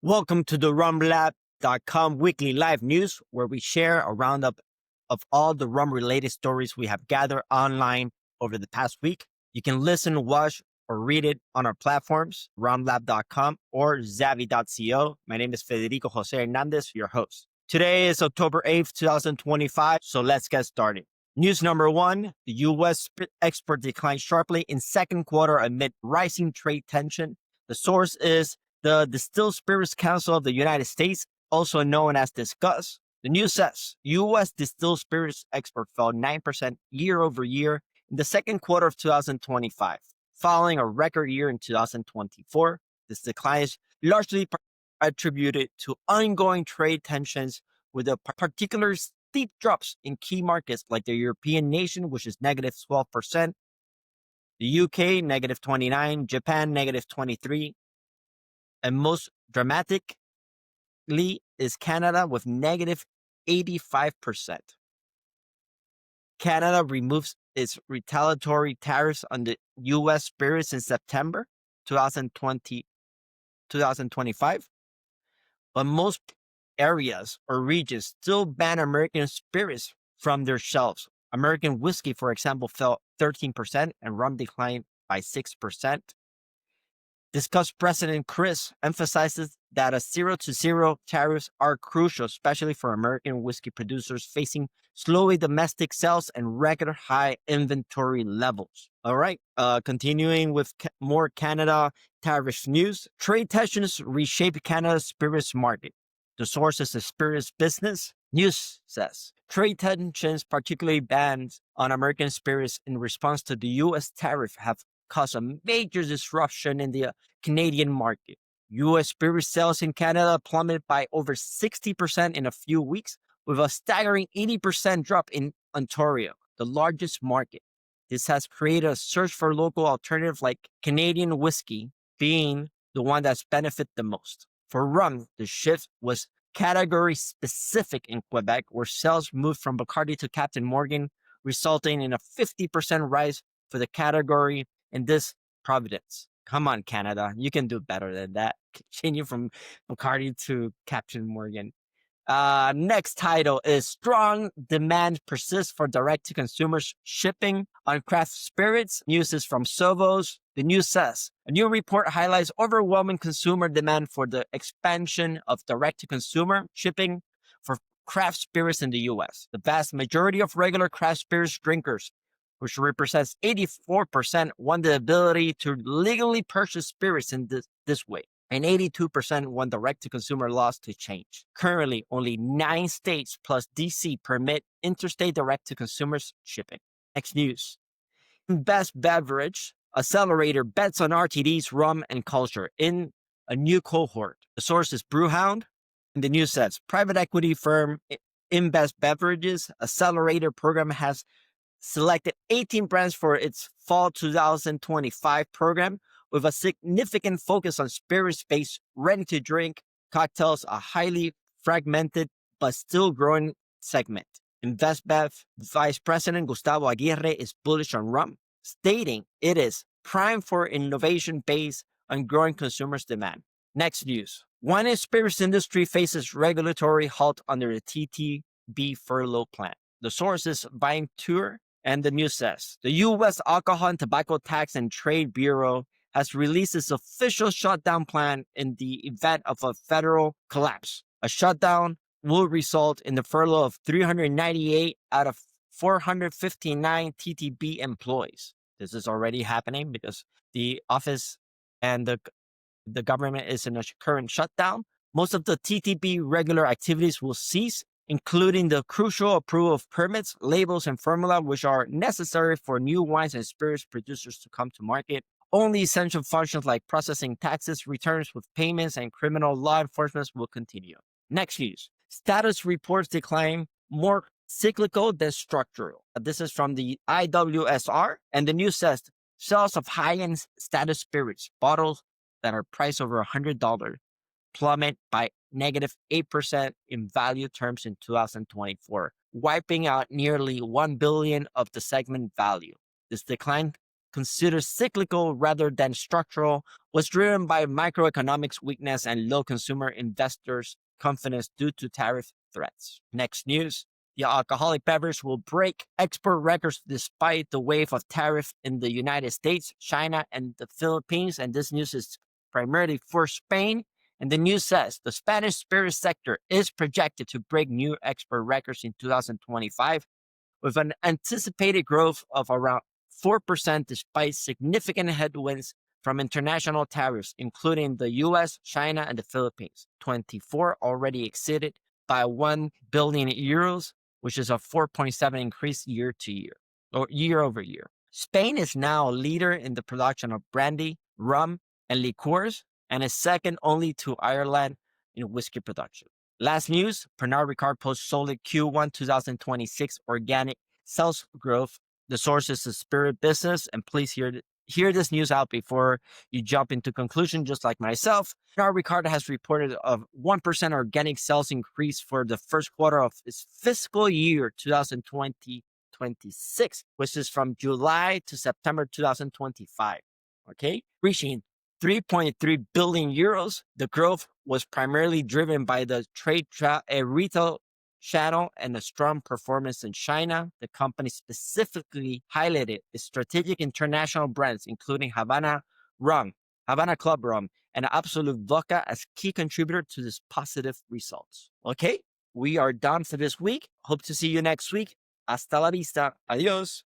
Welcome to the rumlab.com weekly live news, where we share a roundup of all the rum related stories we have gathered online over the past week. You can listen, watch, or read it on our platforms, rumlab.com or zavi.co. My name is Federico Jose Hernandez, your host. Today is October 8th, 2025, so let's get started. News number one, the U.S. export declined sharply in second quarter amid rising trade tension. The source is the Distilled Spirits Council of the United States, also known as Discuss. The news says U.S. distilled spirits export fell 9% year over year in the second quarter of 2025, following a record year in 2024. This decline is largely attributed to ongoing trade tensions, with a particular steep drops in key markets like the European nation, which is negative 12%, the UK negative 29%, Japan negative 23%, and most dramatically is Canada with negative 85%. Canada removes its retaliatory tariffs on the U.S. spirits in September 2025, but most areas or regions still ban American spirits from their shelves. American whiskey, for example, fell 13% and rum declined by 6%. Discuss President Chris emphasizes that a 0 tariffs are crucial, especially for American whiskey producers facing slowing domestic sales and record high inventory levels. All right, continuing with more Canada tariff news. Trade tensions reshape Canada's spirits market. The source is the Spirits Business. News says trade tensions, particularly bans on American spirits in response to the U.S. tariff, have caused a major disruption in the Canadian market. U.S. spirit sales in Canada plummeted by over 60% in a few weeks, with a staggering 80% drop in Ontario, the largest market. This has created a search for local alternatives, like Canadian whiskey being the one that's benefited the most. For rum, the shift was category specific in Quebec, where sales moved from Bacardi to Captain Morgan, resulting in a 50% rise for the category in this province. Come on, Canada. You can do better than that. Continue from Bacardi to Captain Morgan. Next title is Strong Demand Persists for Direct-to-Consumer Shipping on Craft Spirits. News is from Sovos. The news says, a new report highlights overwhelming consumer demand for the expansion of direct-to-consumer shipping for craft spirits in the U.S. The vast majority of regular craft spirits drinkers, which represents 84%, want the ability to legally purchase spirits in this way, and 82% want direct-to-consumer laws to change. Currently, only 9 states plus D.C. permit interstate direct-to-consumer shipping. Next news. Best Beverage Accelerator bets on RTDs, rum, and culture in a new cohort. The source is Brewhound, and the news says private equity firm Invest Beverages Accelerator program has selected 18 brands for its fall 2025 program, with a significant focus on spirits-based ready-to-drink cocktails, a highly fragmented but still growing segment. InvestBev Vice President Gustavo Aguirre is bullish on rum, stating it is prime for innovation based on growing consumers' demand. Next news. Wine and spirits industry faces regulatory halt under the TTB furlough plan. The source is Buying Tour, and the news says the U.S. Alcohol and Tobacco Tax and Trade Bureau has released its official shutdown plan in the event of a federal collapse. A shutdown will result in the furlough of 398 out of 459 TTB employees. This is already happening because the office and the government is in a current shutdown. Most of the TTB regular activities will cease, including the crucial approval of permits, labels, and formula, which are necessary for new wines and spirits producers to come to market. Only essential functions like processing taxes, returns with payments, and criminal law enforcement will continue. Next news. Status reports decline more cyclical than structural. This is from the IWSR, and the news says sales of high-end status spirits, bottles that are priced over $100, plummet by negative 8% in value terms in 2024, wiping out nearly $1 billion of the segment value. This decline considered cyclical rather than structural, was driven by microeconomics weakness and low consumer investors' confidence due to tariff threats. Next news. The alcoholic beverage will break export records despite the wave of tariff in the United States, China, and the Philippines. And this news is primarily for Spain. And the news says the Spanish spirit sector is projected to break new export records in 2025 with an anticipated growth of around 4% despite significant headwinds from international tariffs, including the US, China, and the Philippines. 24 already exceeded by 1 billion euros, which is a 4.7 increase year to year or year over year. Spain is now a leader in the production of brandy, rum, and liqueurs, and is second only to Ireland in whiskey production. Last news, Pernod Ricard posts solid Q1 2026 organic sales growth. The source is the spirit business, and please hear this news out before you jump into conclusion, just like myself. Pernod Ricard has reported a 1% organic sales increase for the first quarter of its fiscal year 2026, which is from July to September 2025. Okay, reaching 3.3 billion euros. The growth was primarily driven by the retail channel and a strong performance in China. The company specifically highlighted its strategic international brands, including Havana Rum, Havana Club Rum, and Absolut Vodka as key contributor to this positive results. Okay, we are done for this week. Hope to see you next week. Hasta la vista. Adios.